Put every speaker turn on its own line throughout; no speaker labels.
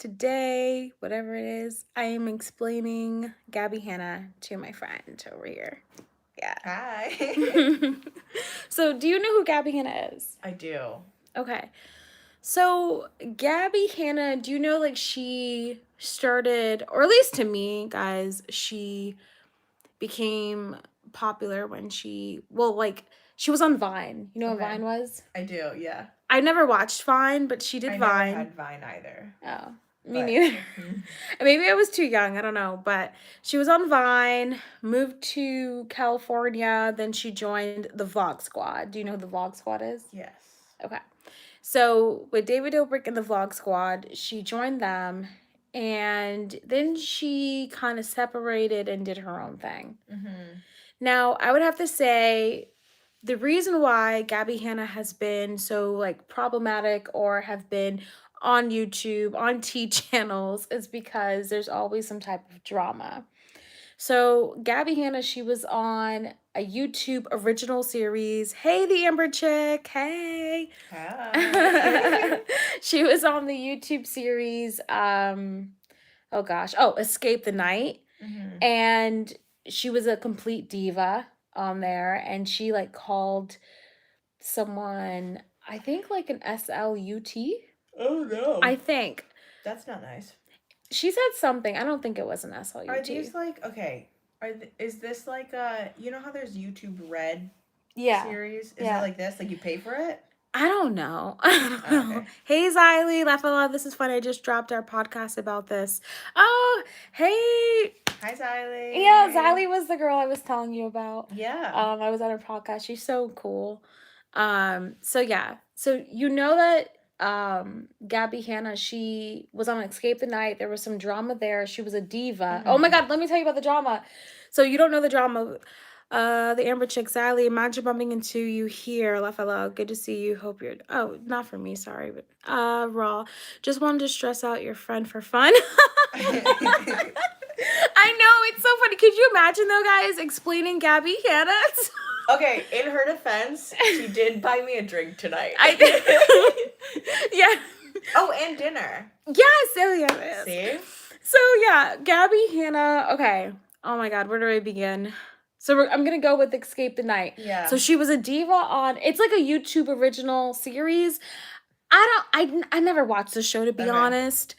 today, whatever it is, I am explaining Gabbie Hanna to my friend over here. Yeah.
Hi.
So, do you know who Gabbie Hanna is?
I do.
Okay. So, Gabbie Hanna, do you know, like, she started, or at least to me, guys, she became popular when she was on Vine. You know what Vine was?
I do, yeah.
I never watched Vine, but she did Vine.
I never had Vine either.
Oh, me neither. Maybe I was too young. I don't know. But she was on Vine, moved to California. Then she joined the Vlog Squad. Do you know who the Vlog Squad is?
Yes.
Okay. So with David Dobrik and the Vlog Squad, she joined them. And then she kind of separated and did her own thing. Mm-hmm. Now, I would have to say the reason why Gabbie Hanna has been so like problematic or have been on YouTube, on T channels, is because there's always some type of drama. So Gabbie Hanna, she was on a YouTube original series. Hey, the Amber Chick. Hey. Hi. She was on the YouTube series, Escape the Night. Mm-hmm. And she was a complete diva on there, and she like called someone, I think like an SLUT.
Oh no.
I think.
That's not nice.
She said something. I don't think it was an SLUT.
Are these like, okay, is this like you know how there's YouTube Red series? Is it like this? Like you pay for it?
I don't know. Okay. Hey, Xylee, laugh a lot. This is fun. I just dropped our podcast about this. Oh, hey.
Hi, Xylee.
Yeah, Xylee was the girl I was telling you about.
Yeah.
I was on her podcast. She's so cool. So you know that Gabbie Hanna, she was on Escape the Night. There was some drama there. She was a diva. Mm-hmm. Oh my God, let me tell you about the drama. So you don't know the drama. The Amber Chick, Xylee, imagine bumping into you here. Laugh out loud. Good to see you. Hope you're... Oh, not for me, sorry. But Raw. Just wanted to stress out your friend for fun. I know, it's so funny. Could you imagine, though, guys, explaining Gabbie Hanna?
Okay, in her defense, she did buy me a drink tonight.
Yeah.
Oh, and dinner.
Yes, oh yeah.
See?
So, yeah, Gabbie Hanna. Okay. Oh, my God, where do I begin? So I'm going to go with Escape the Night. Yeah. So she was a diva on... It's like a YouTube original series. I never watched the show, to be honest.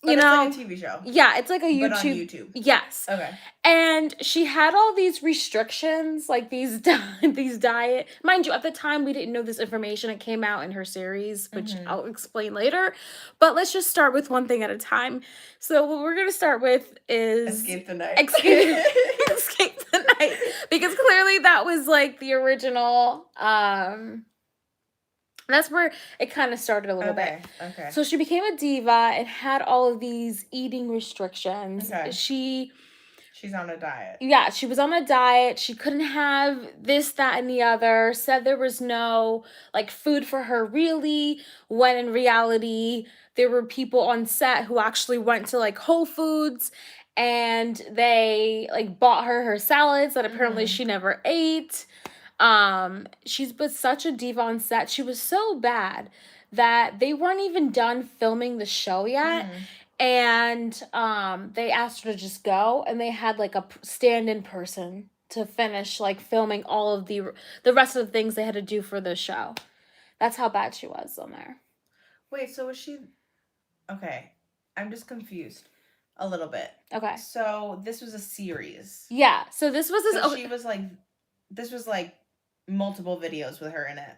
But it's like a TV show.
Yeah, it's like a YouTube.
But on YouTube.
Yes.
Okay.
And she had all these restrictions, like these diet. Mind you, at the time, we didn't know this information. It came out in her series, which I'll explain later. But let's just start with one thing at a time. So what we're going to start with is...
Escape the Night.
Escape the Night. Because clearly that was like the original... That's where it kind of started a little bit.
Okay.
So she became a diva and had all of these eating restrictions. Okay.
She's on a diet.
Yeah, she was on a diet. She couldn't have this, that, and the other. Said there was no, like, food for her really, when in reality, there were people on set who actually went to, like, Whole Foods, and they, like, bought her salads that apparently she never ate. She's been such a diva on set. She was so bad that they weren't even done filming the show yet. And they asked her to just go, and they had like a stand-in person to finish like filming all of the rest of the things they had to do for the show. That's how bad she was on there.
Wait, so was she... Okay, I'm just confused a little bit.
Okay.
So this was a series.
Yeah, so this was...
she was like... This was like multiple videos with her in it.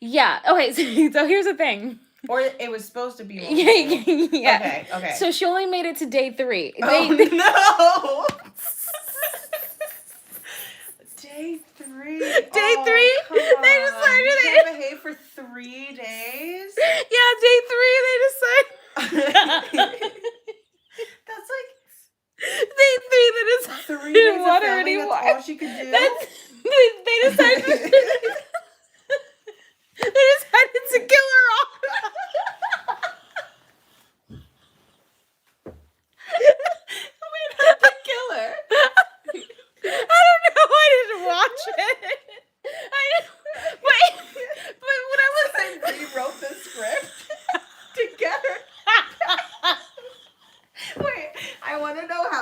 Yeah, okay, so here's the thing.
Or it was supposed to be multiple.
Yeah.
Okay.
So she only made it to day 3.
No! Day 3?
Day 3? They decided
you can't behave for 3 days?
Yeah, day 3 they decided.
That's like...
Day 3 they decided
3 days
water
of filming,
anymore.
that's all she could do?
They decided... They decided to kill her off.
Wait, how did they kill her?
I don't know. I didn't watch it. But when I was...
They rewrote the script to get her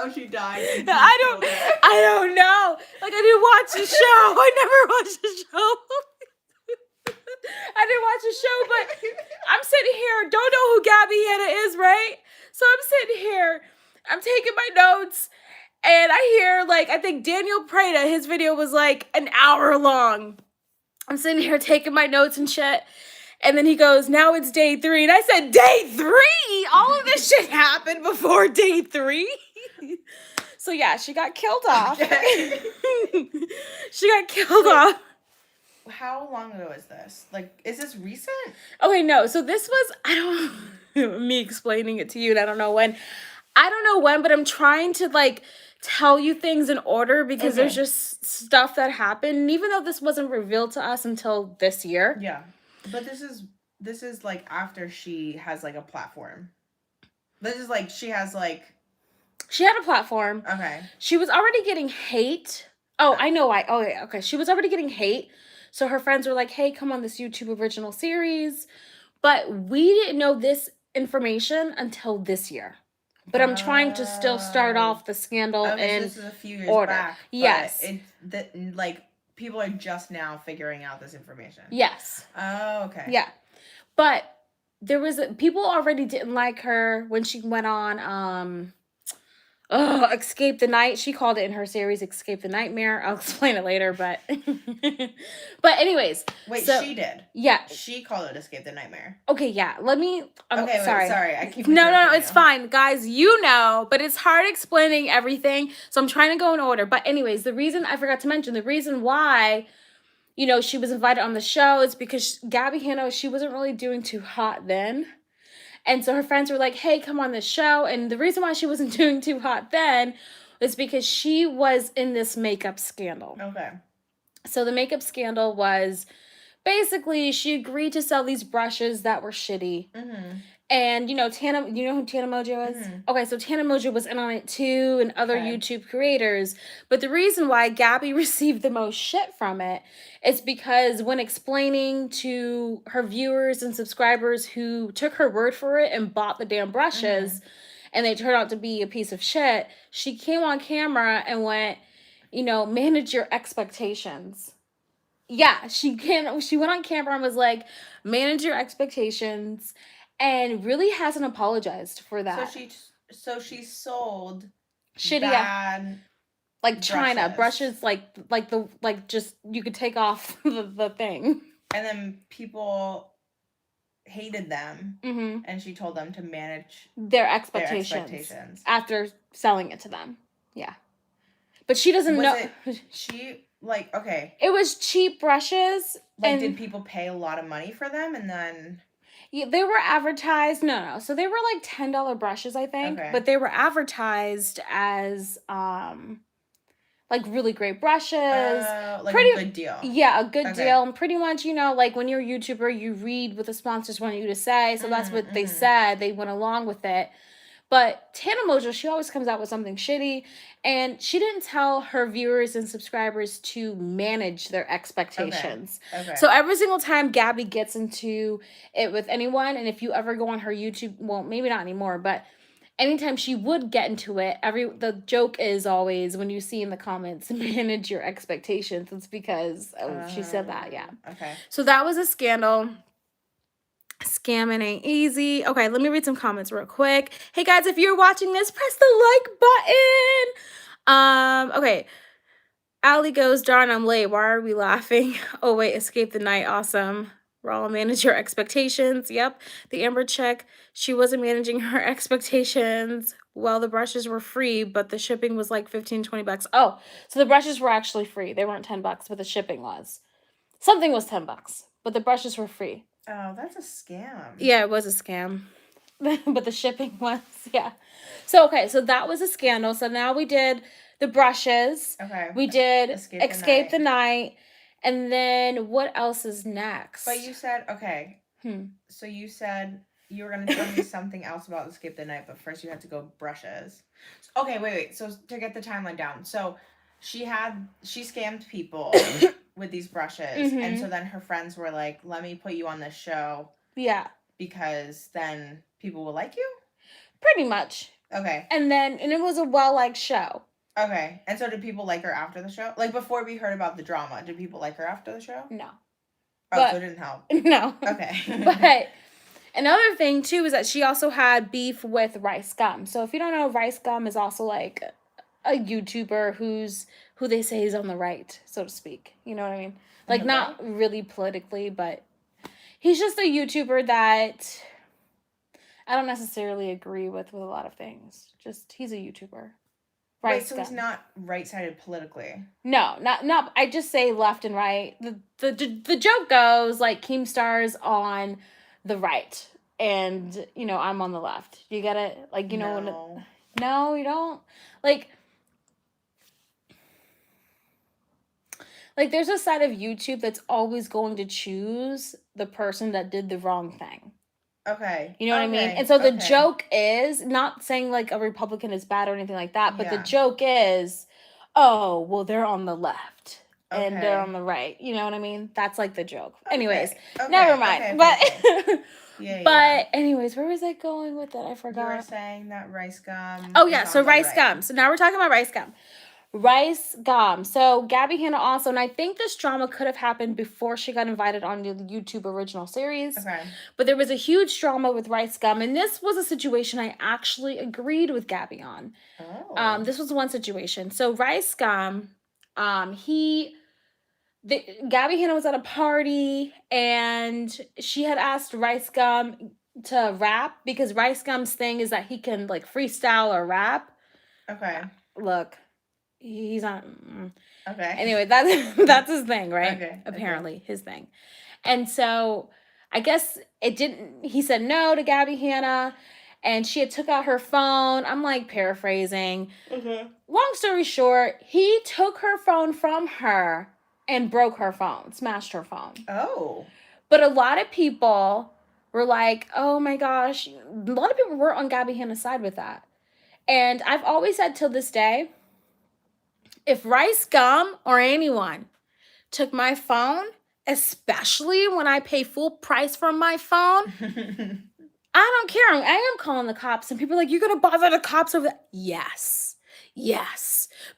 how she died.
I don't know. Like, I didn't watch the show. I never watched the show. I didn't watch the show, but I'm sitting here, don't know who Gabbie Hanna is, right? So I'm sitting here, I'm taking my notes, and I hear, like, I think Daniel Paytas, his video was like an hour long. I'm sitting here taking my notes and shit. And then he goes, now it's day 3. And I said, day 3? All of this shit happened before day 3? So yeah, she got killed off.
Okay.
She got killed off.
How long ago is this? Like, is this recent?
Okay, no. So this was, I don't, me explaining it to you, and I don't know when. I don't know when, but I'm trying to, like, tell you things in order because there's just stuff that happened. And even though this wasn't revealed to us until this year.
Yeah. But this is like after she has like a platform. This is like she has like.
She had a platform.
Okay.
She was already getting hate. Oh, I know why. Oh, yeah. Okay. She was already getting hate. So her friends were like, hey, come on this YouTube original series. But we didn't know this information until this year. But I'm trying to still start off the scandal in
this is a few years
order.
Back.
Yes.
Like, people are just now figuring out this information.
Yes.
Oh, okay.
Yeah. But there was people already didn't like her when she went on Escape the Night. She called it in her series Escape the Nightmare. I'll explain it later, but but anyways.
Wait,
so,
she did?
Yeah.
She called it Escape the Nightmare.
Okay, yeah. Let me
okay,
sorry.
Wait, sorry. I keep
No, it's fine. Guys, you know, but it's hard explaining everything. So I'm trying to go in order. But anyways, the reason I forgot to mention, the reason why, you know, she was invited on the show is because Gabbie Hanna, she wasn't really doing too hot then. And so her friends were like, hey, come on this show. And the reason why she wasn't doing too hot then was because she was in this makeup scandal.
Okay.
So the makeup scandal was basically she agreed to sell these brushes that were shitty. Mm-hmm. And, you know, you know who Tana Mojo is? Mm-hmm. Okay, so Tana Mojo was in on it too, and other YouTube creators. But the reason why Gabby received the most shit from it is because when explaining to her viewers and subscribers who took her word for it and bought the damn brushes, and they turned out to be a piece of shit, she came on camera and went, you know, manage your expectations. Yeah, she went on camera and was like, manage your expectations. And really hasn't apologized for that.
So she sold
shitty
bad
like China brushes like just you could take off the thing.
And then people hated them, and she told them to manage
their expectations after selling it to them. Yeah, but she doesn't know.
Like, okay,
it was cheap brushes.
Like,
and
did people pay a lot of money for them, and then?
Yeah, they were advertised. No. So they were like $10 brushes, I think. Okay. But they were advertised as like really great brushes.
Like a good deal.
Yeah, a good deal. And pretty much, you know, like when you're a YouTuber, you read what the sponsors want you to say. So that's what they said. They went along with it. But Tana Mojo, she always comes out with something shitty. And she didn't tell her viewers and subscribers to manage their expectations. Okay. So every single time Gabby gets into it with anyone, and if you ever go on her YouTube, well, maybe not anymore, but anytime she would get into it, the joke is always when you see in the comments, manage your expectations. It's because she said that, yeah.
Okay.
So that was a scandal. Scamming ain't easy. Okay, let me read some comments real quick. Hey guys, if you're watching this, press the like button. Okay. Allie goes, darn, I'm late. Why are we laughing? Oh wait, escape the night. Awesome. Raw, manage your expectations. Yep. The Amber check. She wasn't managing her expectations. Well, the brushes were free, but the shipping was like $15-20. Oh, so the brushes were actually free. They weren't $10, but the shipping was. Something was $10, but the brushes were free.
Oh, that's a scam.
Yeah, it was a scam. But the shipping was, yeah. So, okay, so that was a scandal. So now we did the brushes.
Okay.
We did Escape the Night. And then what else is next?
But you said, okay. So you said you were going to tell me something else about Escape the Night, but first you had to go brushes. Okay, wait. So to get the timeline down. So she scammed people with these brushes. And so then her friends were like, let me put you on this show.
Yeah.
Because then people will like you?
Pretty much.
Okay.
And it was a well-liked show.
Okay. And so did people like her after the show? Like, before we heard about the drama, did people like her after the show?
No.
Oh, so it didn't help.
No.
Okay.
But another thing, too, is that she also had beef with RiceGum. So if you don't know, RiceGum is also, like, a YouTuber who they say is on the right, so to speak. You know what I mean? Like, not really politically, but he's just a YouTuber that I don't necessarily agree with a lot of things. Just, he's a YouTuber.
Wait, so he's not right-sided politically?
No, not. I just say left and right. The joke goes like Keemstar's on the right, and I'm on the left. You get it? Like
No.
No, you don't. Like there's a side of YouTube that's always going to choose the person that did the wrong thing.
Okay.
You know what I mean? And so the joke is, not saying like a Republican is bad or anything like that, but the joke is, oh, well, they're on the left and they're on the right. You know what I mean? That's like the joke. Okay. Anyways, never mind. But anyways, where was I going with it? I forgot.
You were saying that RiceGum.
Oh yeah, so RiceGum. So now we're talking about RiceGum. RiceGum. So Gabbie Hanna also, and I think this drama could have happened before she got invited on the YouTube original series.
Okay.
But there was a huge drama with RiceGum, and this was a situation I actually agreed with Gabbie on.
Oh.
This was one situation. So RiceGum, Gabbie Hanna was at a party, and she had asked RiceGum to rap because RiceGum's thing is that he can like freestyle or rap.
Okay.
Look. He's on.
Okay.
Anyway, that's his thing, right?
Okay.
Apparently, his thing. And so, I guess it didn't. He said no to Gabbie Hanna, and she had took out her phone. I'm like paraphrasing.
Mm-hmm.
Long story short, he took her phone from her and broke her phone, smashed her phone.
Oh.
But a lot of people were like, "Oh my gosh!" A lot of people were on Gabbie Hanna's side with that, and I've always said till this day, if RiceGum or anyone took my phone, especially when I pay full price for my phone, I don't care. I am calling the cops. And people are like, you're going to bother the cops over that? Yes.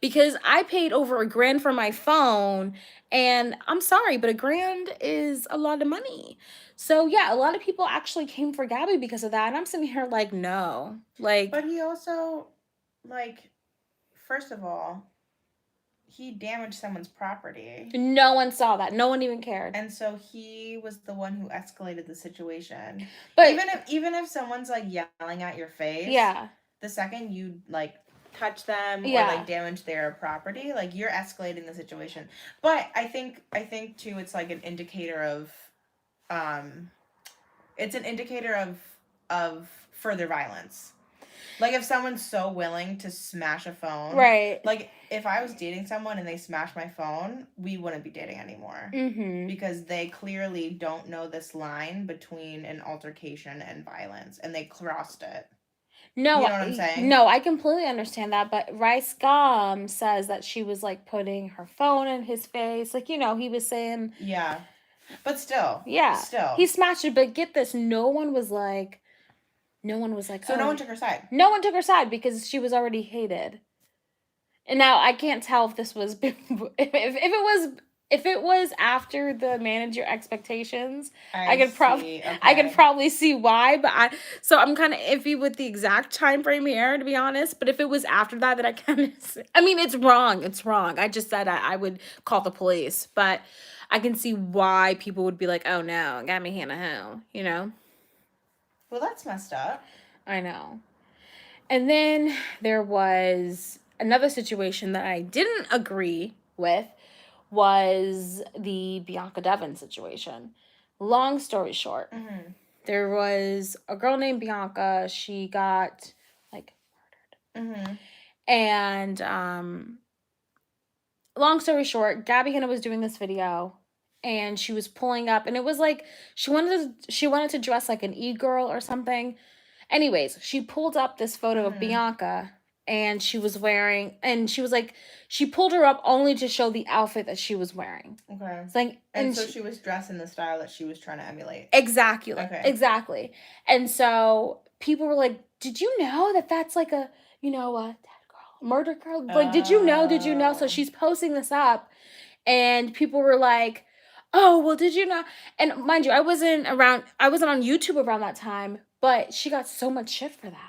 Because I paid over $1,000 for my phone. And I'm sorry, but $1,000 is a lot of money. So, yeah, a lot of people actually came for Gabbie because of that. And I'm sitting here like, no.
But he also, first of all, he damaged someone's property.
No one saw that. No one even cared.
And so he was the one who escalated the situation.
But
even if someone's like yelling at your face, the second you touch them or damage their property, you're escalating the situation. But I think too, it's like an indicator of further violence. If someone's so willing to smash a phone.
Right.
If I was dating someone and they smashed my phone, we wouldn't be dating anymore.
Mm-hmm.
Because they clearly don't know this line between an altercation and violence. And they crossed it.
No.
You know what I'm saying?
No, I completely understand that. But RiceGum says that she was, putting her phone in his face. He was saying...
Yeah. But still.
Yeah.
Still.
He smashed it. But get this, no one was like... So
no one took her side?
No one took her side because she was already hated. And now I can't tell if this was... If it was after the manager expectations, I could probably see why, but I'm kind of iffy with the exact time frame here, to be honest. But if it was after that, then I kind of... I mean, it's wrong. It's wrong. I just said I would call the police, but I can see why people would be like, oh no, Gabbie Hanna, you know?
Well, that's messed up.
I know. And then there was another situation that I didn't agree with, was the Bianca Devins situation. Long story short, there was a girl named Bianca. She got murdered. And long story short, Gabbie Hanna was doing this video, and she was pulling up, and it was she wanted to dress like an e-girl or something. Anyways, she pulled up this photo of Bianca, and she was wearing, and she was she pulled her up only to show the outfit that she was wearing.
Okay. And so she was dressed in the style that she was trying to emulate.
Exactly.
Okay.
Exactly. And so people were like, did you know that that's like a, you know, a dead girl, murder girl? Like, did you know? Did you know? So she's posting this up, and people were like, oh, well, did you know? And mind you, I wasn't on YouTube around that time, but she got so much shit for that.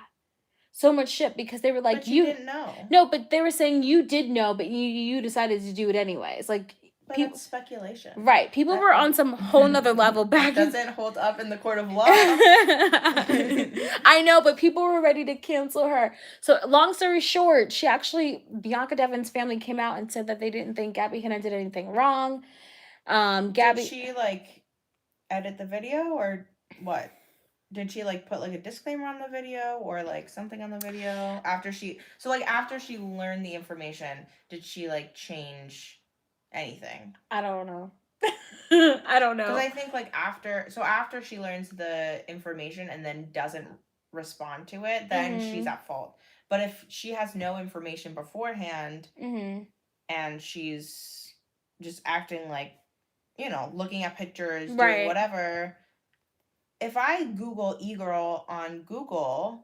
So much shit because they were like,
but you didn't know.
No, but they were saying you did know, but you decided to do it anyways. Like,
but that's speculation.
Right. People were on some whole nother level back.
Doesn't hold up in the court of law.
I know, but people were ready to cancel her. So long story short, Bianca Devins' family came out and said that they didn't think Gabbie Hanna did anything wrong. Gabby,
did she like edit the video or what? Did she like put like a disclaimer on the video or like something on the video after she learned the information? Did she like change anything?
I don't know. I don't know.
Because I think like after she learns the information and then doesn't respond to it, then she's at fault. But if she has no information beforehand and she's just acting like, you know, looking at pictures, doing whatever. If I Google e-girl on Google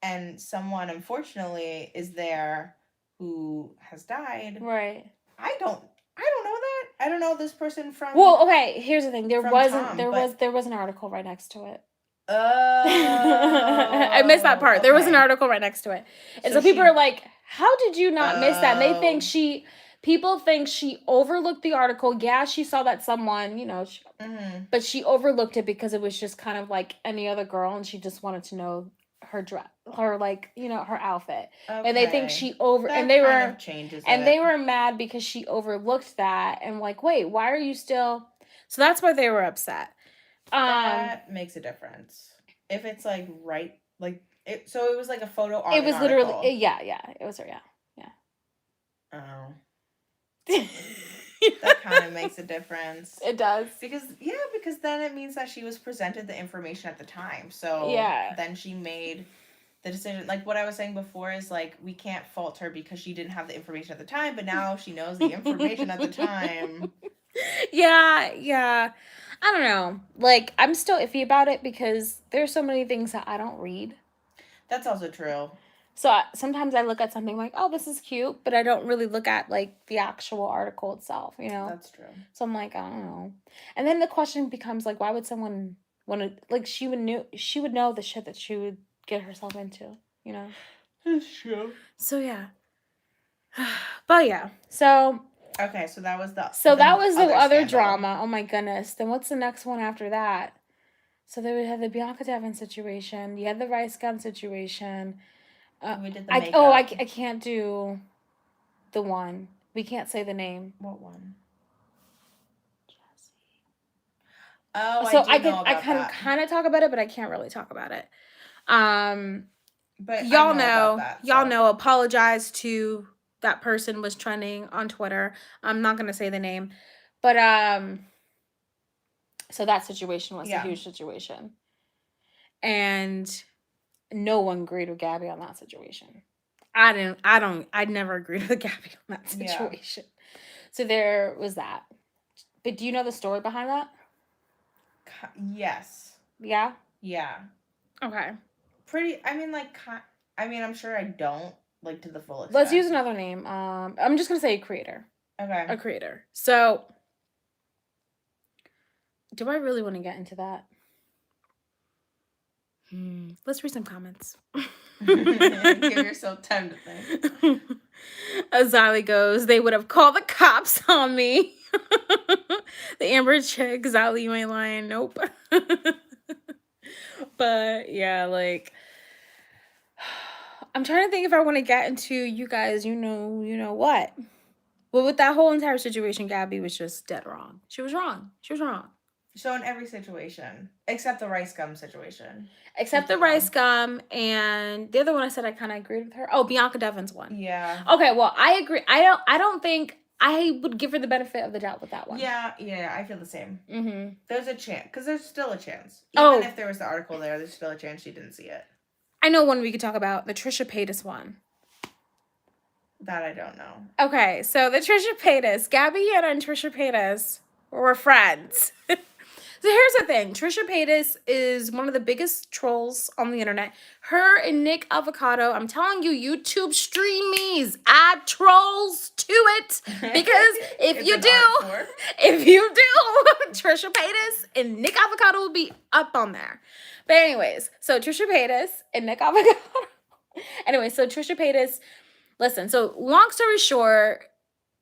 and someone unfortunately is there who has died, I don't know that. I don't know this person from.
Well, okay. Here's the thing. There was an article right next to it.
Oh,
I missed that part. Okay. There was an article right next to it, and so people are like, "How did you not miss that?" And they think people think she overlooked the article. Yeah, she saw that someone, you know, but she overlooked it because it was just kind of like any other girl, and she just wanted to know her dress, her like, you know, her outfit. Okay. And they think she they were mad because she overlooked that and like, wait, why are you still? So that's why they were upset.
That makes a difference. If it's like it. So it was like a photo.
It was literally yeah. It was her. Yeah.
Oh. That kind of makes a difference.
It does.
Because then it means that she was presented the information at the time. So then she made the decision. Like what I was saying before is like we can't fault her because she didn't have the information at the time, but now she knows the information at the time.
Yeah. I don't know. Like I'm still iffy about it because there's so many things that I don't read.
That's also true.
So sometimes I look at something like, oh, this is cute, but I don't really look at like the actual article itself, you know?
That's true.
So I'm like, I don't know. And then the question becomes like, why would someone want to, like she would know the shit that she would get herself into, you know?
That's true.
So yeah. But yeah. So
okay, so that was the
other drama. Oh my goodness. Then what's the next one after that? So they would have the Bianca Devins situation. You had the RiceGum situation.
We did the makeup.
I can't do the one. We can't say the name.
What one? Jesse. Oh,
so I can kind of talk about it, but I can't really talk about it. But y'all know. Apologize to that person was trending on Twitter. I'm not gonna say the name, but so that situation was a huge situation, and no one agreed with Gabby on that situation. I'd never agreed with Gabby on that situation. Yeah. So there was that. But do you know the story behind that?
Yes.
Yeah?
Yeah.
Okay.
I'm sure I don't, like, to the full extent.
Let's use another name. I'm just going to say a creator.
Okay.
A creator. So, do I really want to get into that? Let's read some comments.
Give yourself time to think.
Azali goes, they would have called the cops on me. The Amber chick, Zali, you ain't lying. Nope. But yeah, like I'm trying to think if I want to get into you guys, you know what. Well, with that whole entire situation, Gabby was just dead wrong. She was wrong.
So in every situation, except the RiceGum situation.
Except the RiceGum and the other one I said I kind of agreed with her. Oh, Bianca Devins one.
Yeah.
Okay, well, I agree. I don't think I would give her the benefit of the doubt with that one.
Yeah, I feel the same. Mm-hmm. There's a chance, because there's still a chance. Even if there was the article there's still a chance she didn't see it.
I know one we could talk about, the Trisha Paytas one.
That I don't know.
Okay, so the Trisha Paytas, Gabbie Hanna and Trisha Paytas were friends. So here's the thing. Trisha Paytas is one of the biggest trolls on the internet. Her and Nick Avocado, I'm telling you, YouTube streamies, add trolls to it. Because if you do, Trisha Paytas and Nick Avocado will be up on there. But anyways, so Trisha Paytas and Nick Avocado. Anyway, so Trisha Paytas, listen, so long story short,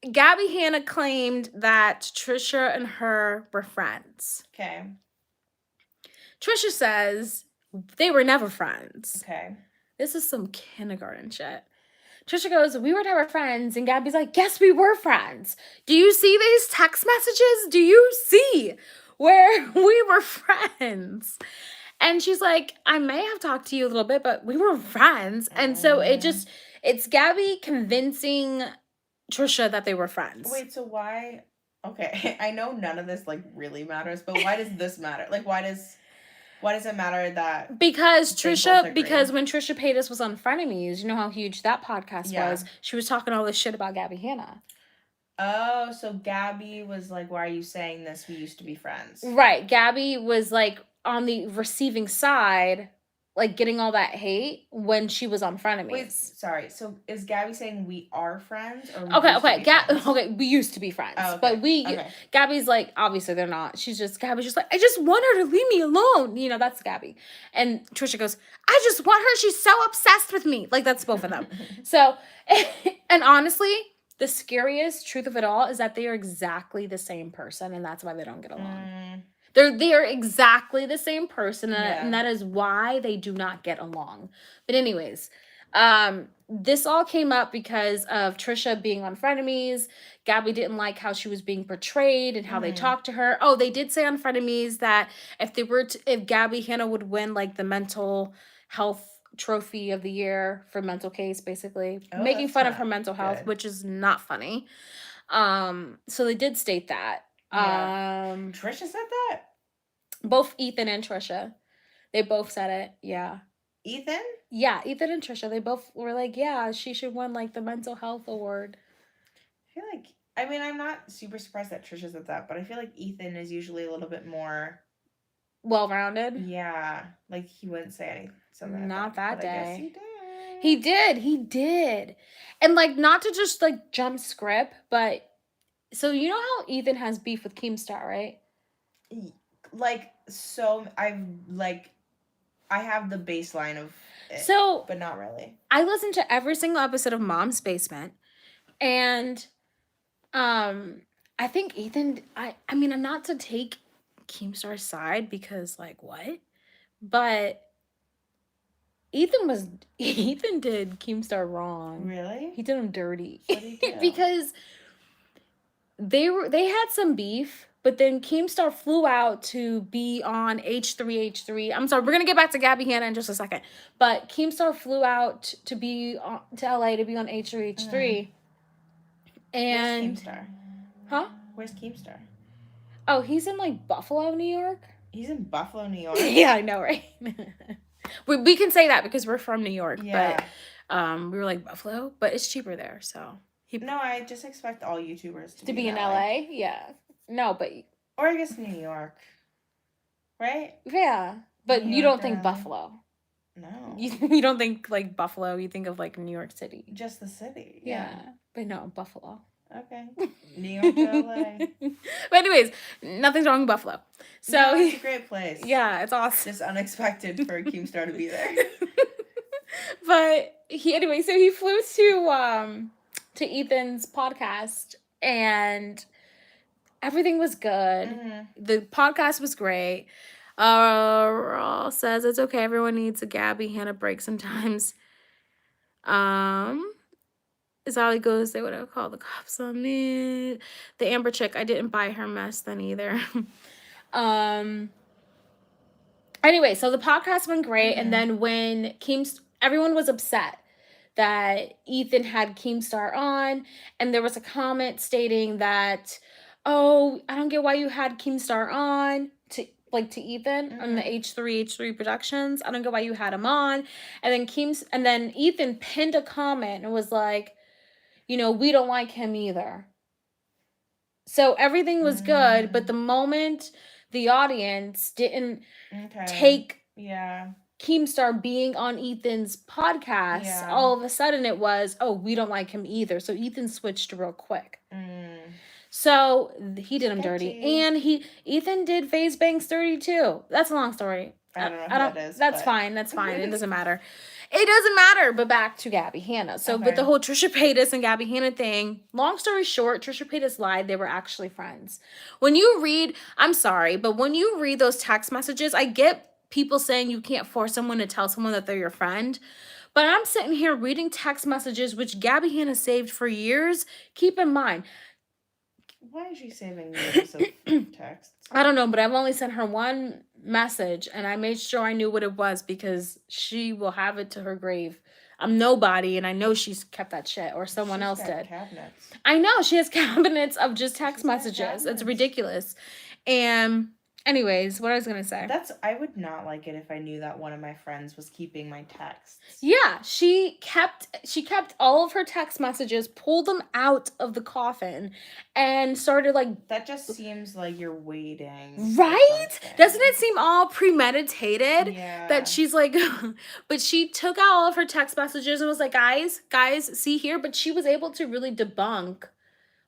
Gabbie Hanna claimed that Trisha and her were friends.
Okay.
Trisha says they were never friends.
Okay.
This is some kindergarten shit. Trisha goes, we were never friends. And Gabby's like, yes, we were friends. Do you see these text messages? Do you see where we were friends? And she's like, I may have talked to you a little bit, but we were friends. And so it's Gabbie convincing Trisha that they were friends.
Wait, so why? Okay, I know none of this like really matters, but why does this matter? Like, why does it matter that?
Because when Trisha Paytas was on Frenemies, you know how huge that podcast was. She was talking all this shit about Gabbie Hanna.
Oh, so Gabby was like, why are you saying this? We used to be friends.
Right. Gabby was like on the receiving side, like getting all that hate when she was on Frenemies.
Wait, sorry. So is Gabby saying we are friends? Or
okay, we used to be friends. Oh, okay. But Gabby's like, obviously they're not. Gabby's just like, I just want her to leave me alone. You know, that's Gabbie. And Trisha goes, I just want her. She's so obsessed with me. Like, that's both of them. So, and honestly, the scariest truth of it all is that they are exactly the same person, and that's why they don't get along. They are exactly the same person, and that is why they do not get along. But anyways, this all came up because of Trisha being on Frenemies. Gabby didn't like how she was being portrayed and how they talked to her. Oh, they did say on Frenemies that if Gabbie Hanna would win like the mental health trophy of the year for mental case, basically making fun of her mental health, which is not funny. So they did state that.
Trisha said that?
Both Ethan and Trisha. They both said it. Yeah.
Ethan?
Yeah, Ethan and Trisha. They both were like, yeah, she should win like the mental health award.
I feel like, I mean, I'm not super surprised that Trisha said that, but I feel like Ethan is usually a little bit more
well-rounded.
Yeah. Like he wouldn't say anything.
Not that day.
I guess
He did. And like, not to just like jump script, but so you know how Ethan has beef with Keemstar, right?
Like, so I have the baseline of it, but not really.
I listened to every single episode of Mom's Basement, and I think Ethan, I mean, I'm not to take Keemstar's side because like what? But Ethan did Keemstar wrong.
Really?
He did him dirty.
What did he do?
Because they had some beef, but then Keemstar flew out to be on H3H3. I'm sorry, we're gonna get back to Gabbie Hanna in just a second. But Keemstar flew out to be to LA to be on H3H3. And
where's Keemstar?
Huh?
Where's Keemstar?
Oh, he's in like Buffalo, New York.
He's in Buffalo, New York.
Yeah, I know, right? we can say that because we're from New York.
Yeah.
But we were like Buffalo, but it's cheaper there, so.
No, I just expect all YouTubers to be
in LA. Yeah. No, but.
Or I guess New York. Right?
Yeah. But you don't think Buffalo.
No.
You don't think like Buffalo, you think of like New York City.
Just the city.
Yeah. But no, Buffalo.
Okay. New York to LA.
But anyways, nothing's wrong with Buffalo. So
no, it's a great place.
Yeah, it's awesome.
Just unexpected for Keemstar to be there.
But so he flew to Ethan's podcast and everything was good. Mm-hmm. The podcast was great. Raw says it's okay. Everyone needs a Gabbie Hanna break sometimes. Zali goes, they would have called the cops on me. The Amber chick, I didn't buy her mess then either. Anyway, so the podcast went great. Mm-hmm. And then when everyone was upset that Ethan had Keemstar on, and there was a comment stating that, oh, I don't get why you had Keemstar on to Ethan mm-hmm. on the H3 Productions. I don't get why you had him on. And then Ethan pinned a comment and was like, you know, we don't like him either. So everything was good, but the moment the audience didn't take
yeah
Keemstar being on Ethan's podcast.
Yeah.
All of a sudden it was, oh, we don't like him either. So Ethan switched real quick. So he did him dirty. And Ethan did FaZe Banks dirty too. That's a long story.
I don't know who that is.
That's fine. That's fine. It doesn't matter. It doesn't matter. But back to Gabbie Hanna. So with the whole Trisha Paytas and Gabbie Hanna thing, long story short, Trisha Paytas lied. They were actually friends. When you read, I'm sorry, but when you read those text messages, I get people saying you can't force someone to tell someone that they're your friend. But I'm sitting here reading text messages, which Gabbie Hanna saved for years. Keep in mind.
Why is she saving years of texts?
I don't know, but I've only sent her one message, and I made sure I knew what it was because she will have it to her grave. I'm nobody, and I know she's kept that shit, or someone else did.
Cabinets.
I know, she has cabinets of just text messages. It's ridiculous. And anyways, what I was gonna say.
I would not like it if I knew that one of my friends was keeping my texts.
Yeah, she kept all of her text messages, pulled them out of the coffin, and started like.
That just seems like you're waiting.
Right? Doesn't it seem all premeditated?
Yeah.
That she's like, but she took out all of her text messages and was like, guys, see here. But she was able to really debunk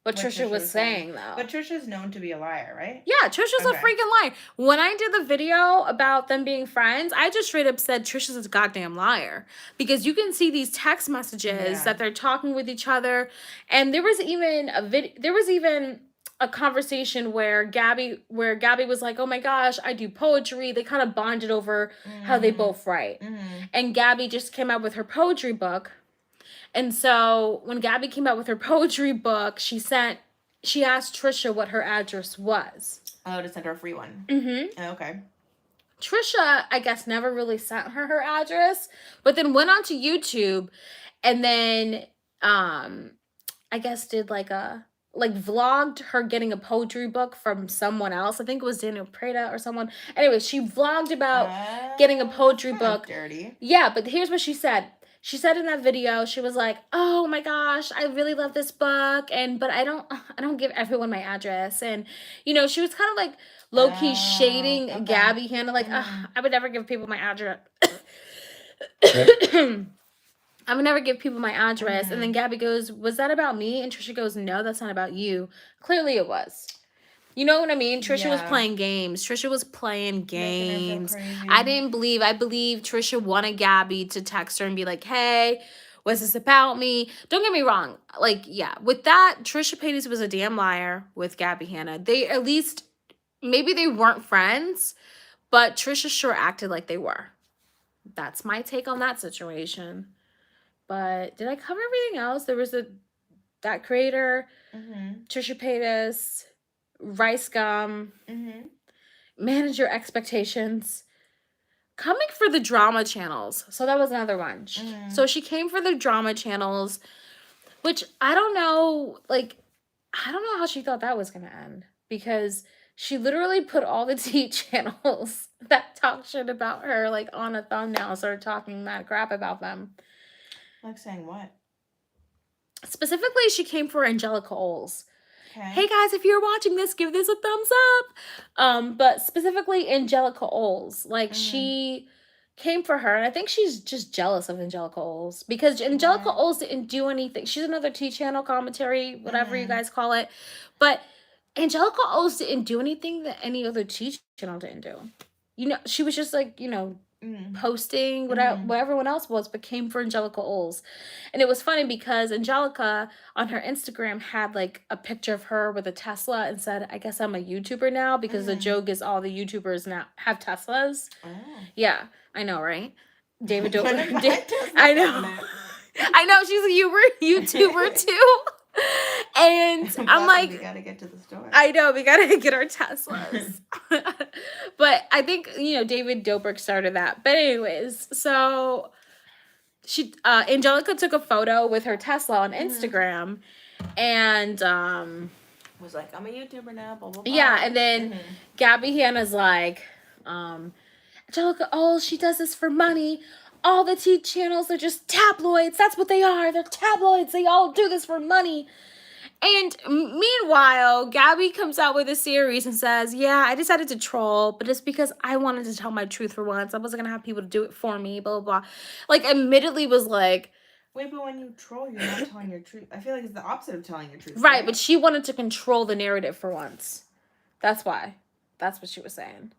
what Trisha was saying, though.
But Trisha's known to be a liar, right?
Yeah, Trisha's a freaking liar. When I did the video about them being friends, I just straight up said Trisha's a goddamn liar. Because you can see these text messages that they're talking with each other. And there was even a conversation where Gabby was like, oh my gosh, I do poetry. They kind of bonded over how they both write. And Gabby just came out with her poetry book. And so when Gabby came out with her poetry book, she asked Trisha what her address was.
Oh, to send her a free one. Okay.
Trisha, I guess, never really sent her address, but then went onto YouTube and then I guess did vlogged her getting a poetry book from someone else. I think it was Daniel Prada or someone. Anyway, she vlogged about getting a poetry book.
Dirty.
Yeah, but here's what she said. She said in that video, she was like, oh my gosh, I really love this book. But I don't give everyone my address. And, you know, she was kind of like low-key shading Gabbie Hanna. Like, I would never give people my address. I would never give people my address. And then Gabby goes, was that about me? And Trisha goes, no, that's not about you. Clearly it was. You know what I mean? Trisha was playing games. I believe Trisha wanted Gabby to text her and be like, hey, was this about me? Don't get me wrong. Like, yeah, with that, Trisha Paytas was a damn liar with Gabbie Hanna. They at least, maybe they weren't friends, but Trisha sure acted like they were. That's my take on that situation. But did I cover everything else? There was that creator, Trisha Paytas, RiceGum, manage your expectations, coming for the drama channels. So that was another one. So she came for the drama channels, which I don't know how she thought that was going to end, because she literally put all the T channels that talk shit about her like on a thumbnail and started talking mad crap about them.
Like saying what?
Specifically, she came for Angelica Oles. Hey guys, if you're watching this, give this a thumbs up. But specifically Angelica Oles, like she came for her, and I think she's just jealous of Angelica Oles because Angelica Oles didn't do anything. She's another T channel commentary, whatever you guys call it, but Angelica Oles didn't do anything that any other T channel didn't do. You know, she was just like, you know, posting what everyone else was, but came for Angelica Oles. And it was funny because Angelica on her Instagram had like a picture of her with a Tesla and said, I guess I'm a YouTuber now, because the joke is all the YouTubers now have Teslas. Yeah, I know, right? David Dobrik. I know she's a YouTuber too. And I'm like,
we gotta get to the store.
I know, we gotta get our Teslas. But I think, you know, David Dobrik started that. But anyways, so Angelica took a photo with her Tesla on Instagram and
was like, I'm a YouTuber now, blah blah blah.
Yeah, and then Gabbie Hanna's like, Angelica, oh, she does this for money. All the T channels, they're just tabloids. That's what they are. They're tabloids. They all do this for money. And meanwhile, Gabby comes out with a series and says, yeah, I decided to troll, but it's because I wanted to tell my truth for once. I wasn't going to have people to do it for me, blah, blah, blah. Like, admittedly was like...
Wait, but when you troll, you're not telling your truth. I feel like it's the opposite of telling your truth.
Right, but she wanted to control the narrative for once. That's why. That's what she was saying.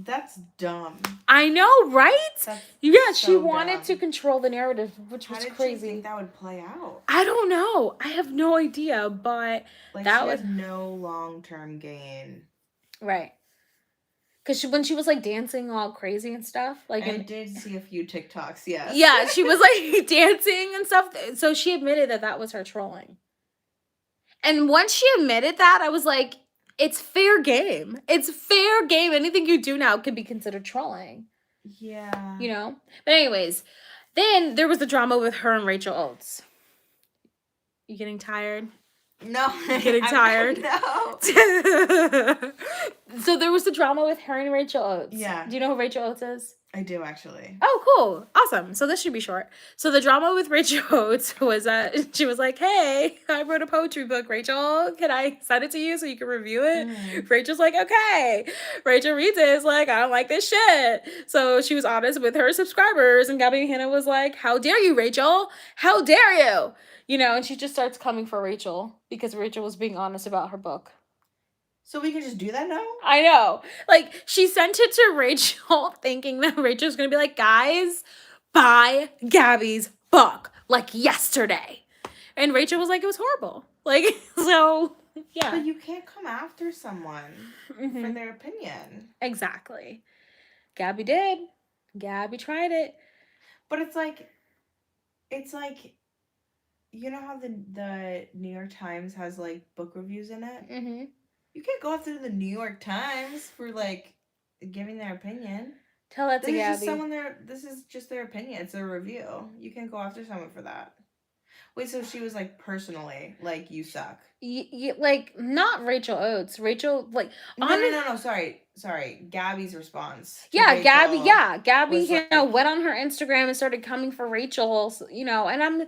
That's dumb.
I know, right? Yeah, she wanted
dumb.
to control the narrative, which was crazy.
How did she think that would play out?
I don't know. I have no idea, but
like
that
she
was
has no long-term gain.
Right. Because when she was like dancing all crazy and stuff, like
I did see a few TikToks. Yes.
Yeah, she was like dancing and stuff. So she admitted that was her trolling. And once she admitted that, I was like, it's fair game. It's fair game. Anything you do now could be considered trolling.
Yeah.
You know? But anyways, then there was the drama with her and Rachel Oates. You getting tired?
No.
Getting tired?
No.
So there was the drama with her and Rachel Oates.
Yeah.
Do you know who Rachel Oates is?
I do, actually.
Oh, cool. Awesome. So this should be short. So the drama with Rachel Oates was that she was like, hey, I wrote a poetry book, Rachel. Can I send it to you so you can review it? Rachel's like, okay. Rachel reads it. It's like, I don't like this shit. So she was honest with her subscribers. And Gabbie Hanna was like, how dare you, Rachel? How dare you? You know, and she just starts coming for Rachel because Rachel was being honest about her book.
So we can just do that now?
I know. Like, she sent it to Rachel thinking that Rachel's going to be like, guys, buy Gabby's book. Like, yesterday. And Rachel was like, it was horrible. Like, so, yeah.
But you can't come after someone for their opinion.
Exactly. Gabby did. Gabby tried it.
But it's like, you know how the New York Times has, like, book reviews in it?
Mm-hmm.
You can't go after the New York Times for, like, giving their opinion.
Tell that to Gabby.
This is just their opinion. It's a review. You can't go after someone for that. Wait, so she was, like, personally, like, you suck.
Like, not Rachel Oates. Rachel, like...
No, sorry. Gabby's response.
Yeah, Gabby Hanna went on her Instagram and started coming for Rachel, you know, and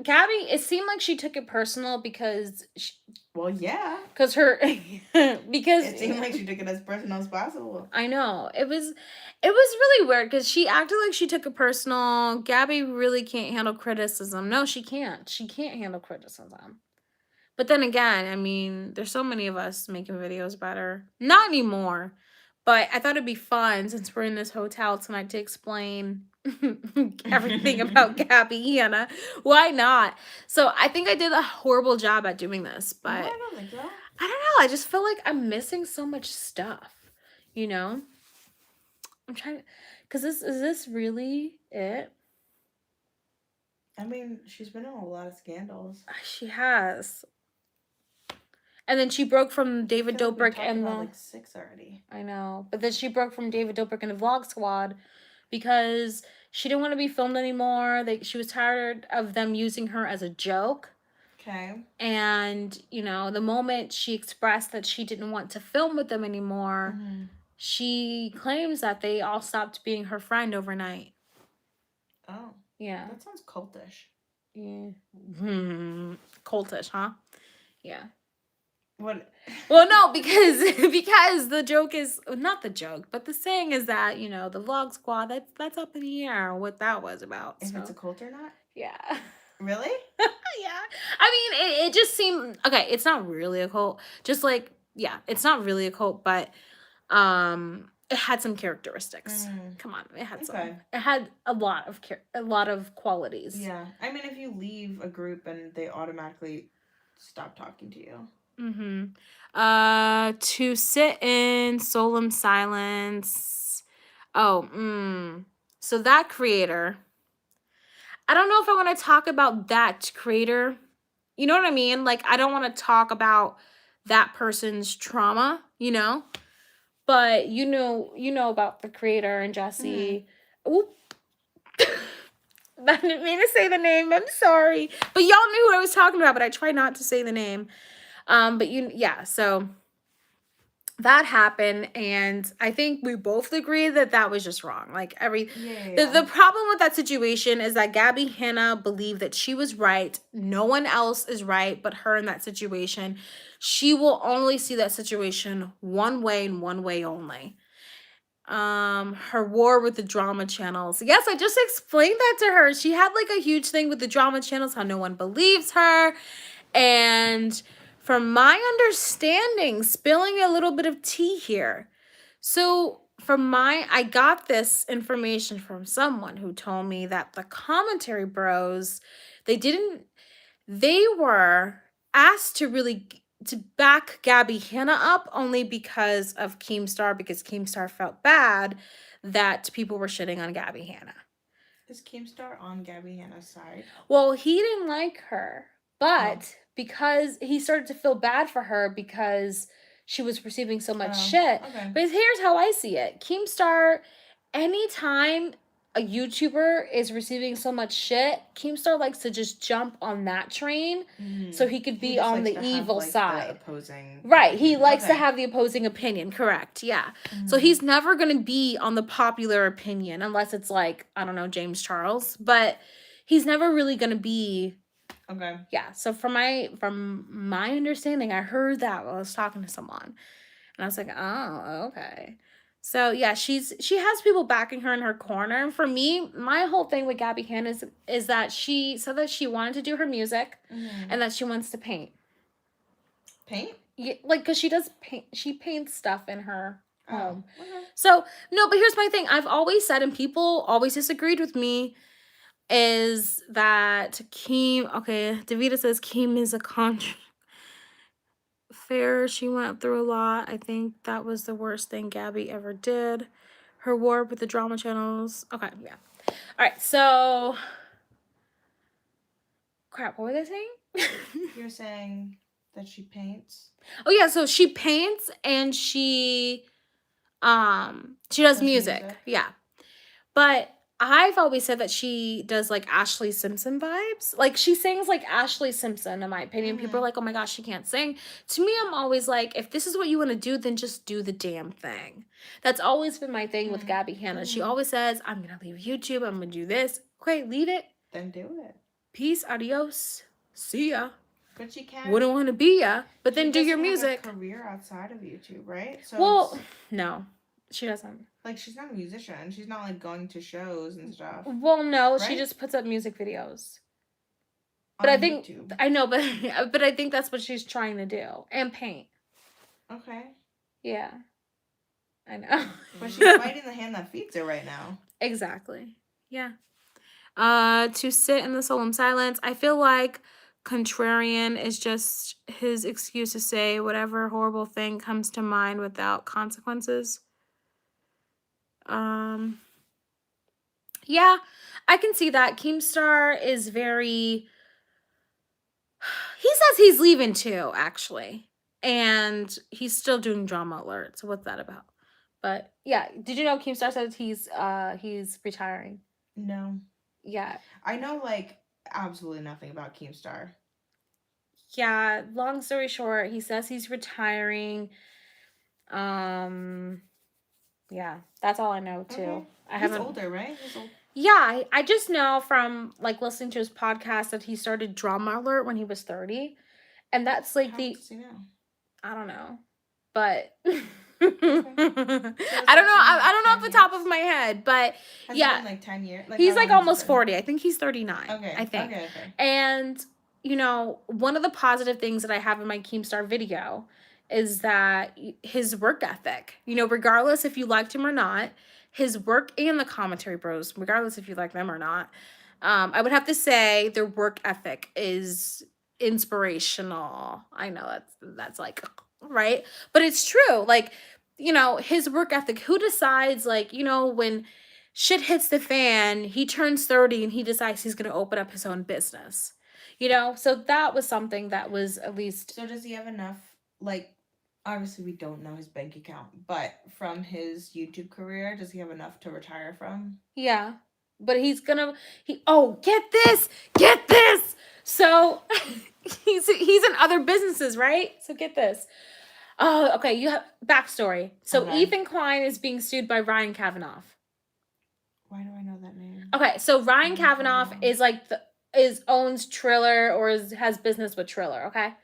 Gabby, it seemed like she took it personal because...
Well, yeah.
Because it
seemed like she took it as personal as possible.
I know. It was really weird because she acted like she took it personal. Gabby really can't handle criticism. No, she can't. She can't handle criticism. But then again, I mean, there's so many of us making videos better. Not anymore. But I thought it'd be fun since we're in this hotel tonight to explain everything about Gabbie Hanna. Why not? So I think I did a horrible job at doing this, but
I don't think so.
I don't know. I just feel like I'm missing so much stuff, you know? I'm trying to, because is this really it?
I mean, she's been in a lot of scandals.
She has. And then she broke from David Dobrik and
about like 6 already.
I know. But then she broke from David Dobrik and the Vlog Squad because she didn't want to be filmed anymore. She was tired of them using her as a joke.
Okay.
And, you know, the moment she expressed that she didn't want to film with them anymore, she claims that they all stopped being her friend overnight.
Oh.
Yeah.
That sounds cultish.
Yeah. Cultish, huh? Yeah.
What?
Well, no, because the joke is not the joke, but the saying is that, you know, the Vlog Squad, that's up in the air what that was about.
If it's a cult or not?
Yeah.
Really?
Yeah. I mean, it just seemed okay. It's not really a cult. Just like, yeah, it's not really a cult, but it had some characteristics. Come on, it had some. It had a lot of qualities.
Yeah, I mean, if you leave a group and they automatically stop talking to you.
To sit in solemn silence. So that creator. I don't know if I want to talk about that creator. You know what I mean? Like, I don't want to talk about that person's trauma, you know? But you know about the creator and Jesse. Oop. I didn't mean to say the name. I'm sorry. But y'all knew what I was talking about, but I tried not to say the name. So that happened, and I think we both agree that that was just wrong. Like the problem with that situation is that Gabbie Hanna believed that she was right. No one else is right but her in that situation. She will only see that situation one way and one way only. Her war with the drama channels. Yes, I just explained that to her. She had like a huge thing with the drama channels, how no one believes her. And from my understanding, spilling a little bit of tea here. So, I got this information from someone who told me that the commentary bros, they didn't, they were asked to really to back Gabbie Hanna up only because of Keemstar, because Keemstar felt bad that people were shitting on Gabbie Hanna.
Is Keemstar on Gabbie Hanna's side?
Well, he didn't like her, but because he started to feel bad for her because she was receiving so much shit.
Okay.
But here's how I see it. Keemstar, anytime a YouTuber is receiving so much shit, Keemstar likes to just jump on that train so he could be on the evil side.
The opposing
right. Opinion. He likes to have the opposing opinion. Correct. Yeah. So he's never going to be on the popular opinion unless it's like, I don't know, James Charles. But he's never really going to be.
Okay.
Yeah. So from my understanding, I heard that while I was talking to someone. And I was like, oh, okay. So yeah, she has people backing her in her corner. And for me, my whole thing with Gabbie Hanna is that she said that she wanted to do her music and that she wants to paint.
Paint?
Yeah, like, because she does paint. She paints stuff in her home. Okay. So no, but here's my thing. I've always said, and people always disagreed with me, is that Keem. Okay, Davida says Keem is a fair. She went through a lot. I think that was the worst thing Gabbie ever did. Her war with the drama channels. Okay, yeah. All right, so crap. What were they saying?
You're saying that she paints.
Oh yeah, so she paints and she does music. Yeah. But I've always said that she does like Ashley Simpson vibes. Like she sings like Ashley Simpson, in my opinion. People are like, oh my gosh, she can't sing. To me, I'm always like, if this is what you want to do, then just do the damn thing. That's always been my thing with Gabbie Hanna. She always says, I'm going to leave YouTube. I'm going to do this. Okay, leave it.
Then do it.
Peace, adios. See ya.
But she can't.
Wouldn't want to be ya. But then do your music.
Have a career outside of YouTube, right? So
well, no, she doesn't.
Like, she's not a musician. She's not, like, going to shows and stuff.
Well, no, right? She just puts up music videos. But I think YouTube. I know, but I think that's what she's trying to do, and paint.
Okay.
Yeah, I know.
But she's fighting the hand that feeds her right now.
Exactly. Yeah. To sit in the solemn silence. I feel like contrarian is just his excuse to say whatever horrible thing comes to mind without consequences. Yeah, I can see that. Keemstar is very. He says he's leaving too, actually, and he's still doing Drama Alert. So what's that about? But yeah, did you know Keemstar says he's retiring?
No.
Yeah.
I know like absolutely nothing about Keemstar.
Yeah, long story short, he says he's retiring. Yeah, that's all I know too.
Okay.
He's
older, right? He's old.
Yeah, I just know from like listening to his podcast that he started Drama Alert when he was 30. And that's like
How old is he now?
I don't know. But okay. I don't know. I don't know off the top of my head, but
has it been like 10 years?
Like, he's like almost 40. I think he's 39.
Okay.
I think.
Okay.
And you know, one of the positive things that I have in my Keemstar video is that his work ethic, you know, regardless if you liked him or not, his work and the commentary bros, regardless if you like them or not, I would have to say their work ethic is inspirational. I know that's like, right? But it's true. Like, you know, his work ethic, who decides, like, you know, when shit hits the fan, he turns 30 and he decides he's going to open up his own business. You know, so that was something that was at least.
So does he have enough, like, obviously we don't know his bank account, but from his YouTube career, does he have enough to retire from?
Yeah, but get this. So he's in other businesses, right? So get this. Oh, okay. You have backstory. So
Okay.
Ethan Klein is being sued by Ryan Kavanaugh.
Why do I know that name?
Okay, so Ryan Kavanaugh is like owns Triller or has business with Triller. Okay.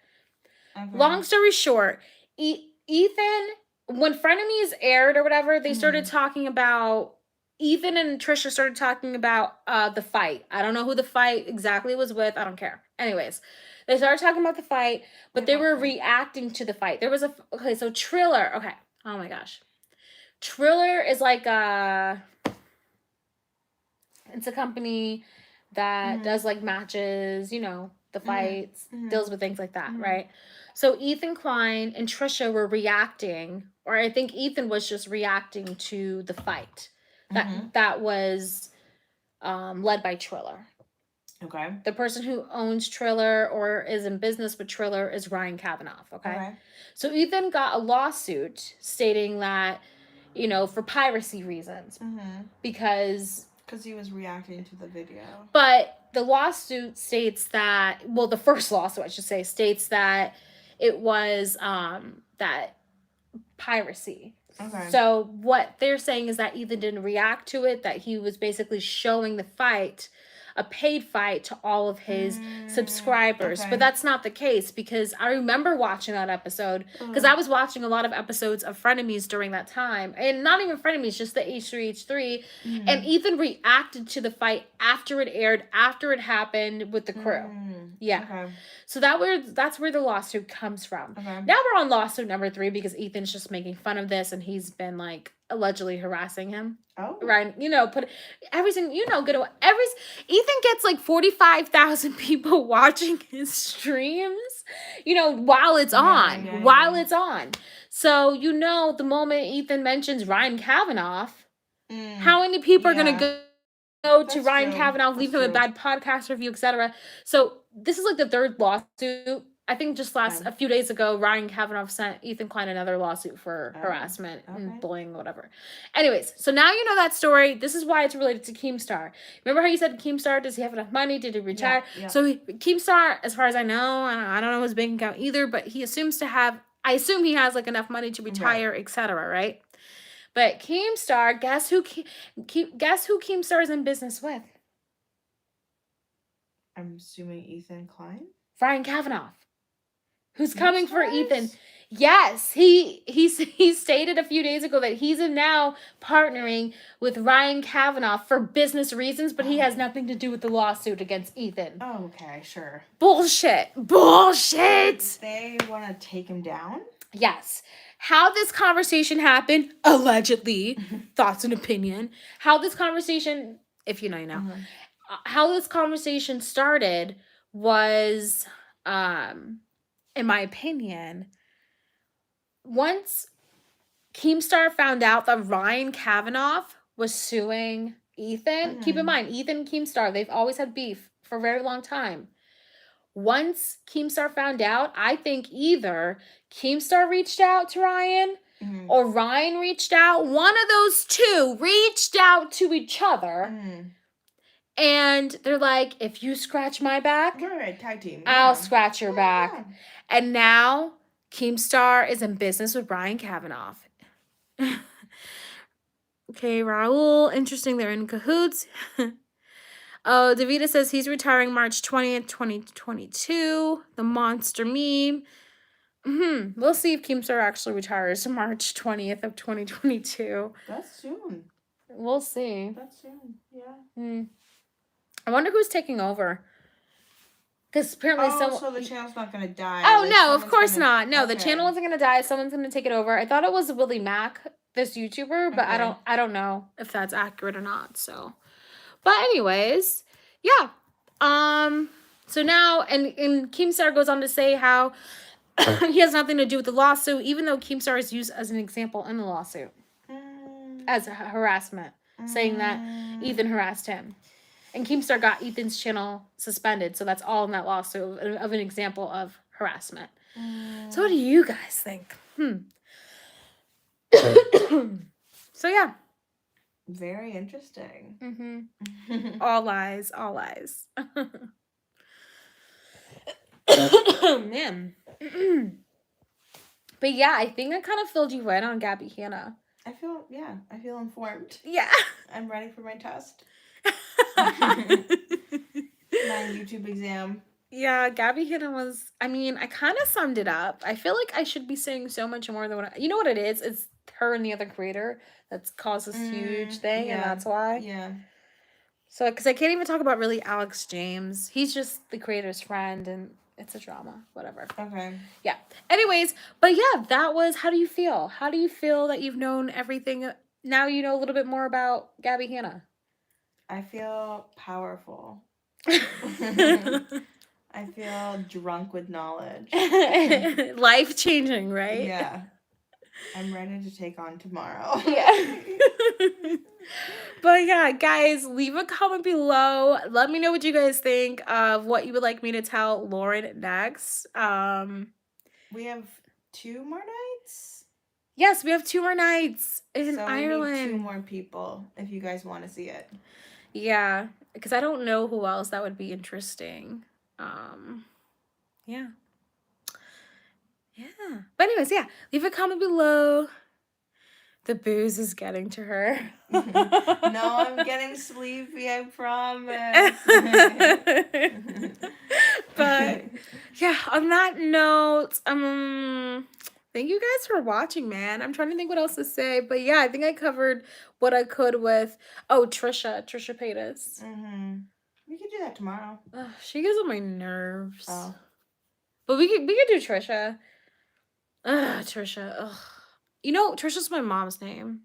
Long story short, Ethan, when Frenemies aired or whatever, they started talking about Ethan and Trisha started talking about the fight. I don't know who the fight exactly was with. I don't care. Anyways, they started talking about the fight, but they were reacting to the fight. There was so Triller. Okay. Oh my gosh. Triller is like it's a company that does like matches, you know, the fights, deals with things like that, right? So Ethan Klein and Trisha were reacting, or I think Ethan was just reacting to the fight that was led by Triller.
Okay.
The person who owns Triller or is in business with Triller is Ryan Kavanaugh. Okay. So Ethan got a lawsuit stating that, you know, for piracy reasons, because
he was reacting to the video.
But the lawsuit states that, well, the first lawsuit, I should say, states that it was that piracy. Okay. So what they're saying is that Ethan didn't react to it, that he was basically showing the fight, a paid fight, to all of his subscribers. Okay. But that's not the case, because I remember watching that episode, because I was watching a lot of episodes of Frenemies during that time, and not even Frenemies, just the H3H3, and Ethan reacted to the fight after it aired, after it happened with the crew. Yeah. Okay. So that's where the lawsuit comes from. Okay. Now we're on lawsuit number 3, because Ethan's just making fun of this, and he's been like allegedly harassing him. Oh. Right. You know, put everything, you know, Ethan gets like 45,000 people watching his streams, you know, while it's on. It's on. So, you know, the moment Ethan mentions Ryan Kavanaugh, how many people are going to go to Ryan Kavanaugh, leave him a bad podcast review, etc. So this is like the 3rd lawsuit. I think just a few days ago, Ryan Kavanaugh sent Ethan Klein another lawsuit for harassment and bullying, whatever. Anyways, so now you know that story. This is why it's related to Keemstar. Remember how you said Keemstar, does he have enough money? Did he retire? Yeah. So Keemstar, as far as I know, I don't know his bank account either, but he assumes to have, I assume he has like enough money to retire, etc., right? But Keemstar, guess who Keemstar is in business with?
I'm assuming Ethan Klein?
Ryan Kavanaugh. Who's coming for Ethan? Yes, he stated a few days ago that he's now partnering with Ryan Kavanaugh for business reasons, but he has nothing to do with the lawsuit against Ethan.
Oh, okay, sure.
Bullshit.
They want to take him down?
Yes. How this conversation happened, allegedly, thoughts and opinion. How this conversation, if you know, you know. How this conversation started was, in my opinion, once Keemstar found out that Ryan Kavanaugh was suing Ethan, keep in mind, Ethan and Keemstar, they've always had beef for a very long time. Once Keemstar found out, I think either Keemstar reached out to Ryan or Ryan reached out. One of those two reached out to each other. And they're like, if you scratch my back,
tag team.
I'll scratch your back. And now Keemstar is in business with Ryan Kavanaugh. Okay, Raul, interesting. They're in cahoots. Oh, Davida says he's retiring March 20th, 2022. The monster meme. We'll see if Keemstar actually retires March 20th of 2022.
That's soon.
We'll see.
That's soon, yeah.
I wonder who's taking over. Because apparently
so the channel's not going to die.
Oh, no, of course not. No, the channel isn't going to die. Someone's going to take it over. I thought it was Willie Mack, this YouTuber, but I don't know if that's accurate or not. So, but anyways, yeah. So now, and Keemstar goes on to say how he has nothing to do with the lawsuit, even though Keemstar is used as an example in the lawsuit as a harassment, saying that Ethan harassed him. And Keemstar got Ethan's channel suspended, so that's all in that lawsuit of an example of harassment. So what do you guys think? So yeah.
Very interesting.
All lies. Man. But yeah, I think I kind of filled you in on Gabbie Hanna.
I feel informed.
Yeah.
I'm ready for my test. My YouTube exam.
Yeah, Gabbie Hanna was, I mean, I kind of summed it up. I feel like I should be saying so much more than what you know what it is? It's her and the other creator that's caused this huge thing, and that's why.
Yeah.
So, because I can't even talk about really Alex James. He's just the creator's friend, and it's a drama. Whatever.
Okay.
Yeah. Anyways, but yeah, that was, how do you feel? How do you feel that you've known everything? Now you know a little bit more about Gabbie Hanna.
I feel powerful. I feel drunk with knowledge.
Life-changing, right?
Yeah. I'm ready to take on tomorrow.
Yeah. But yeah, guys, leave a comment below. Let me know what you guys think of what you would like me to tell Lauren next.
We have 2 more nights?
Yes, we have 2 more nights in
so
Ireland.
We need 2 more people if you guys want to see it.
Yeah, because I don't know who else that would be interesting. Yeah. Yeah. But anyways, yeah, leave a comment below. The booze is getting to her.
No, I'm getting sleepy, I promise.
But yeah, on that note, thank you guys for watching, man. I'm trying to think what else to say, but yeah, I think I covered what I could with Trisha Paytas.
We could do that tomorrow.
She gets on my nerves.
Oh.
But we could do Trisha. Trisha. Ugh. You know, Trisha's my mom's name.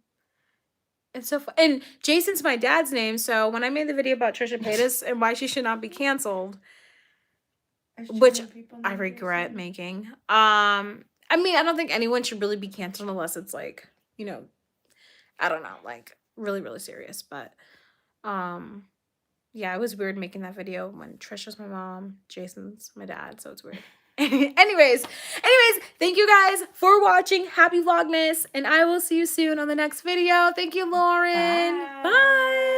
It's so fun. And Jason's my dad's name, so when I made the video about Trisha Paytas and why she should not be canceled, which I regret making. I mean, I don't think anyone should really be canceled unless it's like, you know, I don't know, like really, really serious. But yeah, it was weird making that video when Trisha's my mom, Jason's my dad, so it's weird. Anyways, thank you guys for watching. Happy Vlogmas, and I will see you soon on the next video. Thank you, Lauren. Bye.